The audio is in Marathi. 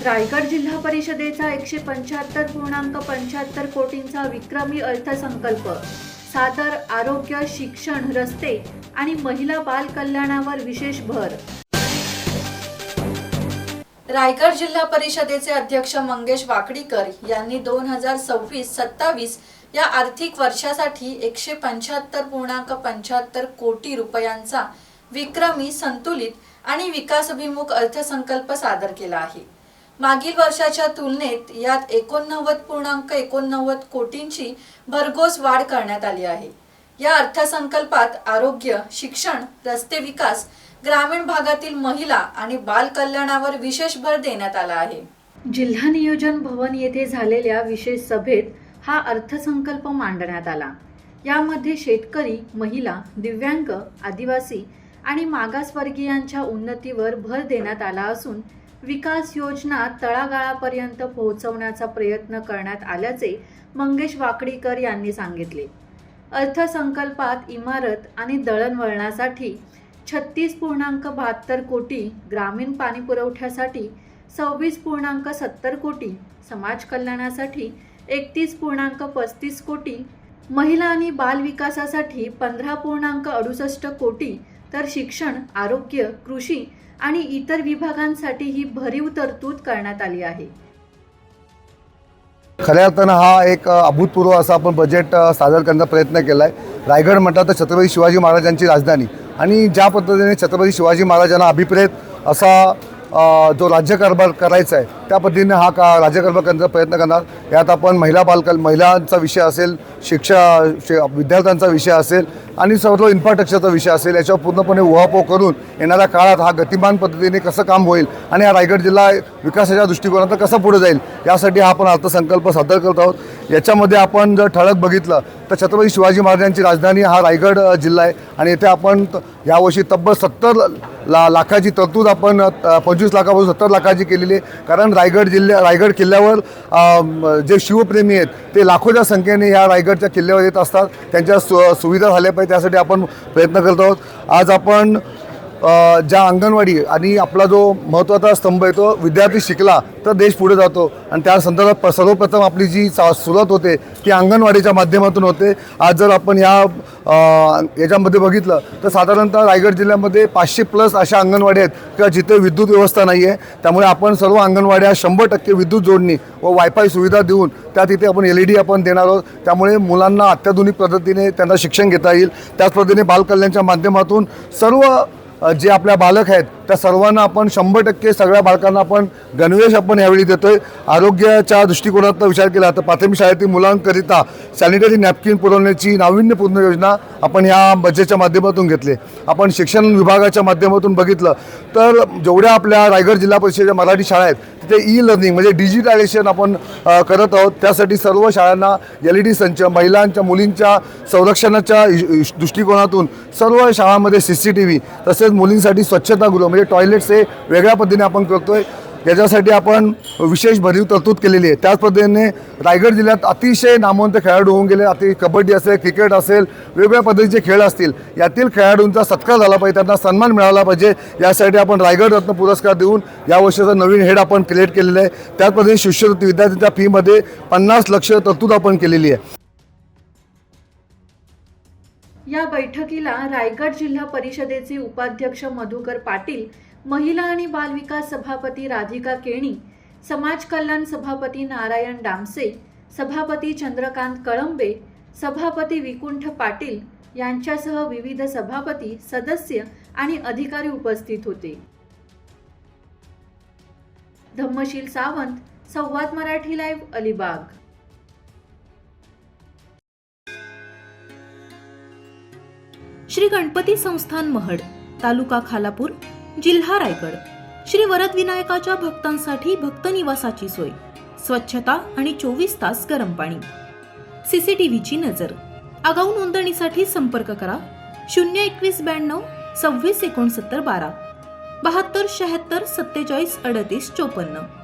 रायगड जिल्हा परिषदेचा 175.75 कोटींचा विक्रमी अर्थसंकल्प सादर. आरोग्य, शिक्षण, रस्ते आणि महिला बाल कल्याणावर विशेष भर. रायगड जिल्हा परिषदेचे अध्यक्ष मंगेश वाकडीकर यांनी 2026-27 या आर्थिक वर्षासाठी 175.75 कोटी रुपयांचा विक्रमी, संतुलित आणि विकासभिमुख अर्थसंकल्प सादर केला आहे. मागील वर्षाच्या तुलनेत यात 89.89 कोटींची भरघोस वाढ करण्यात आली आहे. या अर्थसंकल्पात आरोग्य, शिक्षण, रस्ते विकास, ग्रामीण भागातील महिला आणि बाल कल्याणावर विशेष भर देण्यात आला आहे. जिल्हा नियोजन भवन येथे झालेल्या विशेष सभेत हा अर्थसंकल्प मांडण्यात आला. यामध्ये शेतकरी, महिला, दिव्यांग, आदिवासी आणि मागासवर्गीयांच्या उन्नतीवर भर देण्यात आला असून विकास योजना तळागाळापर्यंत पोहोचवण्याचा प्रयत्न करण्यात आल्याचे मंगेश वाकडीकर यांनी सांगितले. अर्थसंकल्पात इमारत आणि दळणवळणासाठी 36.72 कोटी, ग्रामीण पाणी पुरवठ्यासाठी 26.70 कोटी, समाज कल्याणासाठी 31.35 कोटी, महिला आणि बाल विकासासाठी 15.68 कोटी, तर शिक्षण, आरोग्य, कृषी आणि इतर विभागांसाठी ही भरीव तरतूद करण्यात आली आहे. खऱ्या अर्थानं हा एक अभूतपूर्व असा आपण बजेट सादर करण्याचा प्रयत्न केला आहे. रायगड म्हटलं तर छत्रपती शिवाजी महाराजांची राजधानी आणि ज्या पद्धतीने छत्रपती शिवाजी महाराजांना अभिप्रेत असा जो राज्यकारभार करायचा आहे त्या पद्धतीने हा राज्यकारभार करण्याचा प्रयत्न करणार. यात आपण महिलांचा विषय असेल, विद्यार्थ्यांचा विषय असेल आणि सर्व इन्फ्रास्ट्रक्चरचा विषय असेल, याच्यावर पूर्णपणे उहापोह करून येणाऱ्या काळात हा गतिमान पद्धतीने कसं काम होईल आणि हा रायगड जिल्हा विकासाच्या दृष्टिकोनातून कसा पुढे जाईल यासाठी हा आपण अर्थसंकल्प सादर करत आहोत. याच्यामध्ये आपण जर ठळक बघितलं तर छत्रपती शिवाजी महाराजांची राजधानी हा रायगड जिल्हा आहे आणि येथे आपण यावर्षी तब्बल 70 लाखाची तरतूद आपण 25 लाखापासून 70 लाखाची केलेली आहे. कारण रायगड किल्ल्यावर जे शिवप्रेमी आहेत ते लाखोच्या संख्येने या रायगडच्या किल्ल्यावर येत असतात. त्यांच्या सुविधा झाल्या पाहिजे त्यासाठी आपण प्रयत्न करत आहोत. आज आपण ज्या अंगणवाडी आणि आपला जो महत्त्वाचा स्तंभ आहे तो विद्यार्थी शिकला तर देश पुढे जातो आणि त्या संदर्भात सर्वप्रथम आपली जी सुरुवात होते ती अंगणवाडीच्या माध्यमातून होते. आज जर आपण याच्यामध्ये बघितलं तर साधारणतः रायगड जिल्ह्यामध्ये 500+ अशा अंगणवाडी आहेत किंवा जिथे विद्युत व्यवस्था नाही आहे. त्यामुळे आपण सर्व अंगणवाड्या 100% विद्युत जोडणी व वायफाय सुविधा देऊन त्या तिथे आपण LED आपण देणार आहोत. त्यामुळे मुलांना अत्याधुनिक पद्धतीने त्यांना शिक्षण घेता येईल. त्याच पद्धतीने बालकल्याणच्या माध्यमातून सर्व जे आपल्या बालक आहेत त्या सर्वांना आपण 100% सगळ्या बालकांना आपण गणवेश आपण यावेळी देतोय. आरोग्याच्या दृष्टिकोनातून विचार केला तर प्राथमिक शाळेतील मुलांकरिता सॅनिटरी नॅपकिन पुरवण्याची नाविन्यपूर्ण योजना आपण या बजेटच्या माध्यमातून घेतली. आपण शिक्षण विभागाच्या माध्यमातून बघितलं तर जेवढ्या आपल्या रायगड जिल्हा परिषदेच्या मराठी शाळा आहेत तिथे ई-लर्निंग म्हणजे डिजिटलायझेशन आपण करत आहोत. त्यासाठी सर्व शाळांना LED संच, महिलांच्या मुलींच्या संरक्षणाच्या दृष्टिकोनातून सर्व शाळांमध्ये CCTV तसेच मुलींसाठी स्वच्छतागृह म्हणजे टॉयलेट्स हे वेगळ्या पद्धतीने आपण करतोय. याच्यासाठी आपण विशेष भरीव तरतूद केलेली आहे. त्याच पद्धतीने रायगड जिल्ह्यात अतिशय नामवंत खेळाडू होऊन गेले. कबड्डी असेल, क्रिकेट असेल, वेगवेगळ्या पद्धतीचे खेळ असतील, यातील खेळाडूंचा सत्कार झाला पाहिजे, त्यांना सन्मान मिळाला पाहिजे. यासाठी आपण रायगड रत्न पुरस्कार देऊन या वर्षाचा नवीन हेड आपण क्रिएट केलेला आहे. त्याच पद्धतीने शिष्यवृत्ती विद्यार्थ्यांच्या फीमध्ये 50 लाख तरतूद आपण केलेली आहे. या बैठकीला रायगड जिल्हा परिषदेचे उपाध्यक्ष मधुकर पाटील, महिला आणि बाल विकास सभापती राधिका केणी, समाज कल्याण सभापती नारायण डामसे, सभापती चंद्रकांत कळंबे, सभापती विकुंठ पाटील यांच्यासह विविध सभापती, सदस्य आणि अधिकारी उपस्थित होते. धम्मशील सावंत, संवाद मराठी लाईव्ह, अलिबाग. श्री गणपती संस्थान महड, तालुका खालापूर, जिल्हा रायगड. श्री वरद विनायकाच्या भक्तांसाठी भक्त निवासाची सोय, स्वच्छता आणि 24 तास गरम पाणी, CCTVची नजर. आगाऊ नोंदणीसाठी संपर्क करा 021 92 26 69 12 72 76 47 38 54.